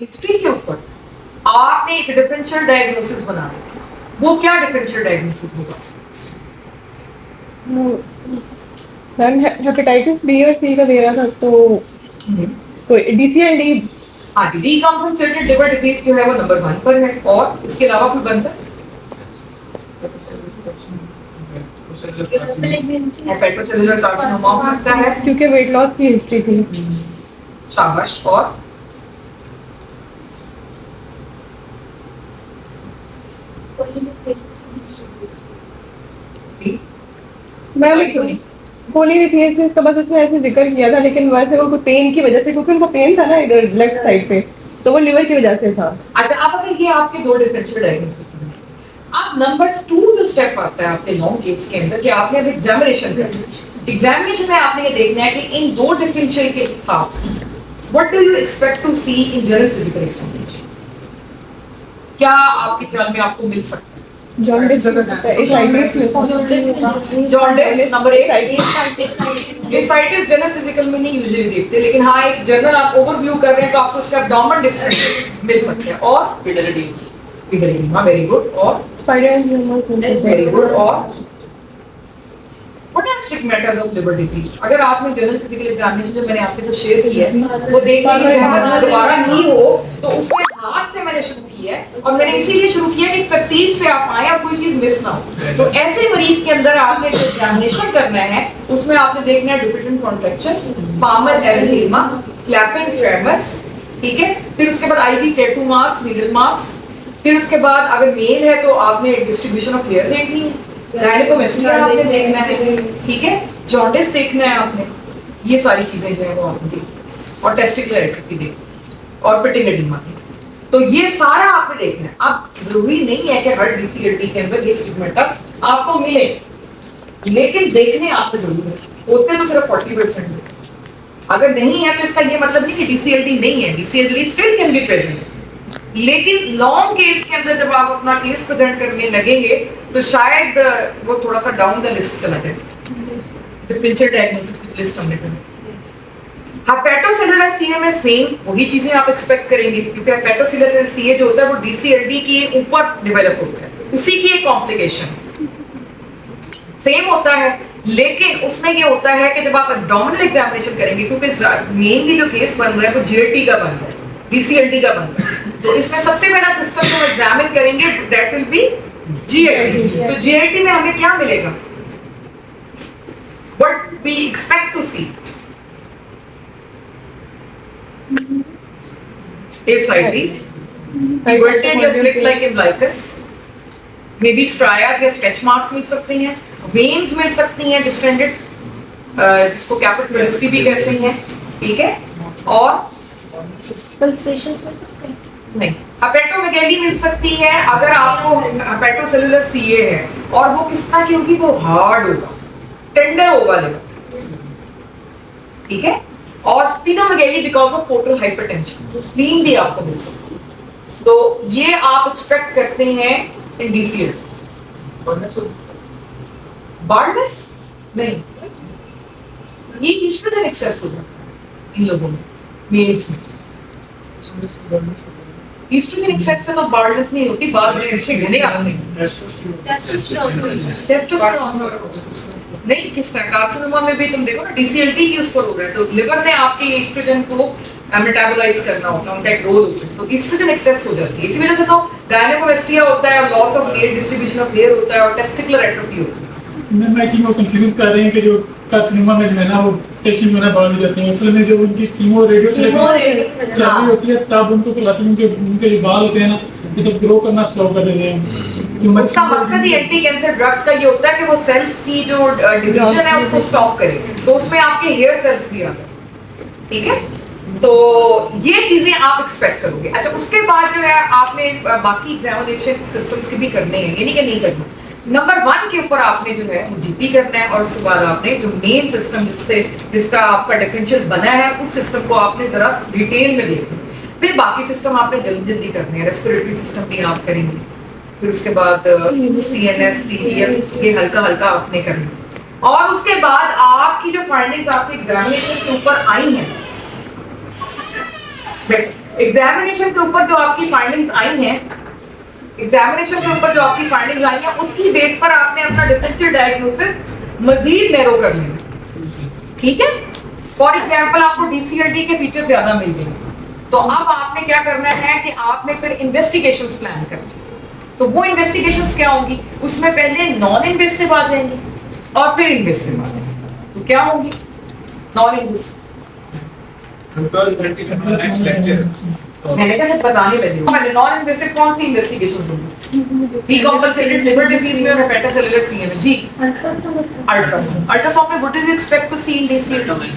History के ऊपर आपने एक डिफरेंशियल डायग्नोसिस बनाना, वो क्या डिफरेंशियल डायग्नोसिस होगा? मैम हेपेटाइटिस बी और सी का दे रहा था तो कोई DCLD। हाँ, डीकम्पेंसेटेड लिवर डिजीज जो है वो नंबर 1 पर है, और इसके अलावा कोई बनता है? हेपेटोसेलुलर कार्सिनोमा हो सकता है, क्योंकि वेट लॉस की हिस्ट्री थी। शाबाश। और मैम पॉलीनेथियसिस का बस उसने ऐसे जिक्र किया था, लेकिन वैसे वो पेन की वजह से, क्योंकि उनको पेन था ना इधर लेफ्ट साइड पे, तो वो लिवर की वजह से था। अच्छा, अब अगर ये आपके दो डिफरेंशियल डायग्नोसिस बने, अब नंबर 2 जो स्टेप आता है आपके लॉन्ग केस के अंदर कि आपने अब एग्जामिनेशन करना है। एग्जामिनेशन में आपने ये देखना है कि इन दो डिफरेंशियल के साथ what do you expect to see in general physical examination? क्या आपके ख्याल में आपको मिल सकता है? Jaundice jaundice number 1, ascites general physical में नहीं यूजुअली देखते, लेकिन हाँ एक जनरल आप ओवरव्यू कर रहे हैं तो आपको उसका एब्डोमेन डिस्टेंस मिल सकते हैं। और पिडरीमा, वेरी गुड। और स्पाइडर वेरी गुड। और What are stigmatas of liver disease? अगर आपने जनरल फिजिकल एग्जामिनेशन जो मैंने आपके साथ शेयर की है वो देखने की जहमत दोबारा नहीं हो तो उसमें हाथ से मैंने शुरू किया है, और मैंने इसीलिए शुरू किया कि तरतीब से आप आए और कोई चीज मिस ना हो। तो ऐसे मरीज के अंदर आपने जो एग्जामिनेशन करना है उसमें आपने देखना है different contraction, palmar erythema, clapping tremors, ठीक है। फिर उसके बाद IV tattoo marks, needle marks. फिर उसके बाद अगर मेल है तो आपने डिस्ट्रीब्यूशन ऑफ हेयर देखनी है, गायनेकोमेस्ट्रिया आपने देखना है, ठीक है, जॉन्डिस देखना है आपने। ये सारी चीजें जो है वो आपने देखनी, और टेस्टिकुलर एट्रोफी देखनी, और पिटिंग एडिमा की। तो ये सारा आपने देखना है। अब जरूरी नहीं है कि हर डीसीएलटी के अंदर ये स्टिग्मेटास आपको मिले, लेकिन देखने आपको जरूर है। होते तो सिर्फ 40%। अगर नहीं है तो इसका ये मतलब नहीं कि डीसीएलटी नहीं है, डीसीएलटी स्टिल कैन बी प्रेजेंट। लेकिन लॉन्ग केस के अंदर जब आप अपना केस प्रेजेंट करने लगेंगे तो शायद वो थोड़ा सा डाउन द लिस्ट चला जाए, डिफरेंशियल डायग्नोसिस की लिस्ट हमने करी। हेपेटोसेलुलर सीए में सेम वही चीजें आप एक्सपेक्ट करेंगे, क्योंकि हेपेटोसेलुलर सीए जो होता है वो डीसीएलडी के ऊपर डेवलप होता है, उसी की एक कॉम्प्लिकेशन सेम होता है। लेकिन उसमें ये होता है कि जब आप एब्डोमिनल एग्जामिनेशन करेंगे, क्योंकि मेनली जो केस बन रहा है वो जीएलटी का बन रहा है, डीसीएलटी का बन रहा है, तो इसमें सबसे पहला सिस्टम जो एग्जामिन करेंगे दैट विल बी जीएलटी। तो जीएलटी में हमें क्या मिलेगा? What we expect to see ascites, everted या split like umbilicus, maybe striads या stretch marks मिल सकते हैं, veins मिल सकती हैं distended, जिसको कैपिट वेलोसी भी कहते हैं, ठीक है। और पल्सेशंस मिल सकते हैं? नहीं, हेपेटोमेगैली मिल सकती है अगर आपको हेपेटोसेलुलर सीए है, और वो किस तरह की होगी? वो हार्ड होगा, टेंडर होगा लिवर, ठीक है। और स्प्लीनोमेगैली बिकॉज ऑफ पोर्टल हाइपरटेंशन, तो स्प्लीन भी आपको मिल सकती है। तो ये आप एक्सपेक्ट करते हैं इन डीसीएल। बार्डनेस नहीं, ये ईस्ट्रोजन एक्सेस हो जाता है इन लोगों में, मेल्स में। ईस्ट्रोजन एक्सेस से तो बार्डनेस नहीं होती, बाल में अच्छे घने आते हैं। टेस्टोस्टेरोन नहीं, किस तरह कार्सिनोमा में भी तुम देखो ना डीसीएलटी की उस पर हो रहा है, तो लिवर ने आपके ईस्ट्रोजन को मेटाबोलाइज करना होता है, उनका एक रोल होता है, तो ईस्ट्रोजन एक्सेस हो जाती है। इसी वजह से तो गायनेकोमेस्ट्रिया होता है, loss of hair, distribution of hair होता है, और टेस्टिकुलर एट्रोफी होती है। मैं आई थिंक वो कंफ्यूज कर रहे हैं कि जो कार्सिनोमा में जो है ना वो पेशेंट जो है ना बाहर हो जाते हैं, असल में जो उनकी कीमो रेडियोथेरेपी होती है तब उनको उनके जो बाल होते हैं ना ये तो ग्रो करना स्लो कर देते हैं। उसका मकसद ही एंटी कैंसर ड्रग्स का ये होता है कि वो सेल्स की जो डिवीजन है उसको स्टॉप करे, तो उसमें आपके हेयर सेल्स भी आ गए, ठीक है। तो ये चीजें आप एक्सपेक्ट करोगे। अच्छा, उसके बाद जो है आपने बाकी एग्जामिनेशन सिस्टम्स के भी करने हैं, ये नहीं कि नहीं करना। नंबर 1 के ऊपर आपने जो है जीपी करना है, और उसके बाद आपने जो मेन सिस्टम जिसका आपका डिफरेंशियल बना है उस सिस्टम को आपने जरा डिटेल में देखना। फिर बाकी सिस्टम आपने जल्दी जल्दी करने हैं, रेस्पिरेटरी सिस्टम भी आप करेंगे, फिर उसके बाद सीएनएस, सीडीएस, ये हल्का हल्का आपने करना। और उसके बाद आपकी जो फाइंडिंग्स आपके एग्जामिनेशन के ऊपर आई हैं, एग्जामिनेशन के ऊपर जो आपकी फाइंडिंग्स आई हैं, एग्जामिनेशन के ऊपर जो आपकी फाइंडिंग्स आई हैं उसकी बेस पर आपने अपना डिफरेंशियल डायग्नोसिस मजीद नैरो कर लेना, ठीक है। फॉर एग्जांपल आपको डीसीएलडी के फीचर ज्यादा मिल गए, तो अब आपने क्या करना है कि आपने फिर इन्वेस्टिगेशंस प्लान करनी। तो वो इन्वेस्टिगेशंस क्या होंगी, उसमें पहले नॉन इन्वेसिव आ जाएंगी और फिर इन्वेसिव आ जाएंगी। तो क्या होंगी नॉन इन्वेसिव, नेक्स्ट लेक्चर मैंने कहा शायद बताने लगी हूं। मैंने नॉन इन्वेसिव कौन सी इन्वेस्टिगेशंस होंगी, डीकंपनसेटेड लिवर डिजीज में और हेपेटोसेलुलर सीएम में। जी अल्ट्रासाउंड, अल्ट्रासाउंड में what do you expect to see in DCLD?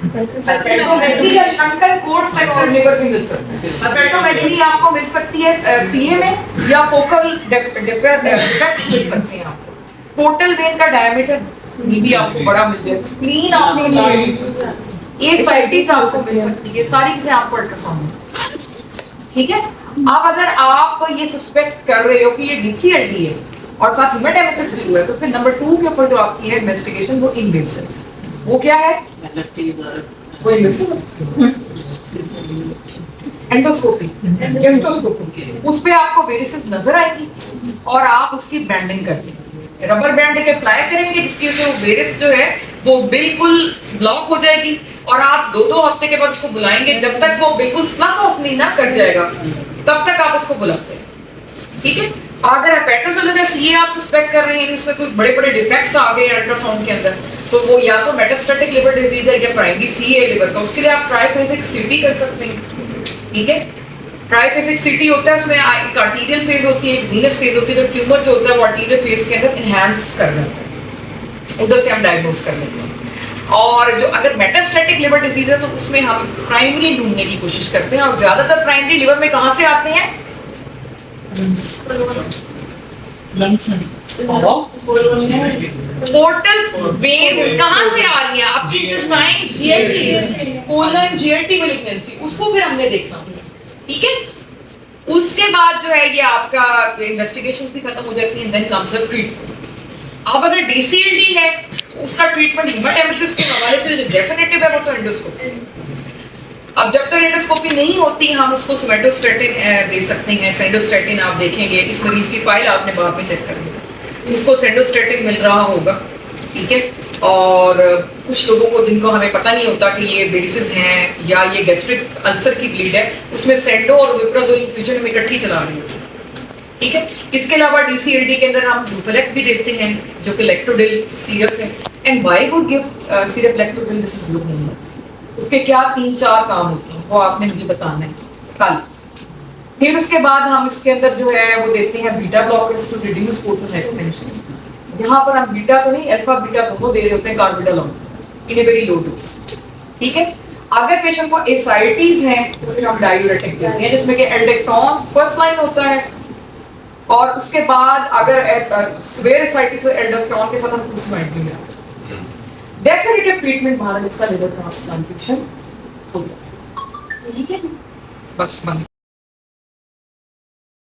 Hepatomegaly या शंकल कोर्स टेक्सचर लिवर की मिल सकती है। हेपेटोमेगली आपको मिल सकती है सीए में या फोकल डिफेक्ट्स मिल सकते हैं आपको। पोर्टल वेन का डायमीटर ये भी आपको बड़ा मिल जाएगा। स्प्लीन आपको एसाइटिस आपको मिल सकती है। सारी चीजें आपको अल्ट्रासाउंड में, ठीक है। अब अगर आप ये सस्पेक्ट कर रहे हो कि ये डीसीएलडी है और साथ हेमेटोमेसिस भी हुआ है, तो फिर नंबर 2 के ऊपर जो आपकी है इन्वेस्टिगेशन वो इन्वेसिव, वो क्या है, वो इन्वेसिव एंडोस्कोपी, गेस्ट्रोस्कोपी। उस पे आपको वेरिसेस नजर आएगी और आप उसकी बैंडिंग करके रबर बैंड एक अप्लाई करेंगे जिसकी वजह से वो वेरिस जो है वो बिल्कुल ब्लॉक हो जाएगी और आप 2-2 हफ्ते के बाद उसको बुलाएंगे। जब तक वो बिल्कुल स्लफ ऑफ नहीं ना कर जाएगा तब तक आप उसको बुलाते हैं, ठीक है। अगर हेपेटोसेलुलर सीए आप सस्पेक्ट कर रहे हैं, इसमें कोई बड़े-बड़े डिफेक्ट्स आ गए अल्ट्रासाउंड के अंदर, तो वो या तो मेटास्टैटिक लिवर डिजीज है या प्राइमरी सीए लिवर का, उसके लिए आप ट्राइफेजिक सीटी कर सकते हैं, ठीक है। ट्राइफेजिक सीटी होता है, उसमें एक आर्टीरियल फेज होती है, एक वीनस फेज होती है। तो ट्यूमर जो होता है वो आर्टीरियल फेज के अंदर एनहांस कर जाता है, उधर से हम डायग्नोज कर लेते हैं। और जो अगर मेटास्टैटिक लिवर डिजीज है तो उसमें हम प्राइमरी ढूंढने की कोशिश करते हैं, और ज्यादातर प्राइमरी लिवर में कहां से आते हैं, लंग्स में पोर्टल वेन्स कहां से आ रही हैं आपकी intestine, GIT, colon GIT malignancy, उसको फिर हमने देखना, ठीक है। उसके बाद जो है ये आपका इन्वेस्टिगेशंस भी खत्म हो जाती हैं, देन कम्स अप ट्रीटमेंट। अब अगर डीसीएलडी है उसका ट्रीटमेंट हेमेटोमेसिस के हवाले से जो डेफिनेटिव है वो तो एंडोस्कोपी। अब जब तक एंडोस्कोपी नहीं होती हम उसको सोमेटोस्टेटिन दे सकते हैं। सेंडोस्टेटिन आप देखेंगे, इस मरीज की फाइल आपने बाद में चेक करनी, उसको सेंडोस्टेटिन मिल रहा होगा, ठीक है। और कुछ लोगों को जिनको हमें पता नहीं होता कि ये वेरिसेस हैं या ये गैस्ट्रिक अल्सर की ब्लीड है, उसमें सेंडो और विप्राजोल इन्फ्यूजन में इकट्ठी चला रही होती है, ठीक है। इसके अलावा डीसीएलडी के अंदर हम ब्रूफेलेक्ट भी देते हैं जो कि लैक्टोडिल सिरप है। And why would give syrup Lactodil, this is good नहीं है। उसके क्या 3-4 काम होते हैं वो आपने मुझे बताना है कल। फिर उसके बाद हम इसके अंदर जो है वो देते हैं beta blockers to reduce portal hypertension. यहाँ पर हम बीटा तो नहीं, अल्फा बीटा दोनों दे रहे होते हैं कार्बिडोलम इन ए वेरी लो डोज, ठीक है। अगर पेशेंट को एसाइटिस हैं तो फिर हम डायूरेटिक देते हैं जिसमें कि एल्डेक्टोन फर्स्ट लाइन होता है, और उसके बाद अगर सिवियर एसाइटिस तो एल्डेक्टोन के साथ हम फुस्माइड भी लेते हैं। डेफिनेटिव ट्रीटमेंट भारत इसका लिवर ट्रांसप्लांटेशन होगा, ठीक है। बस बंद।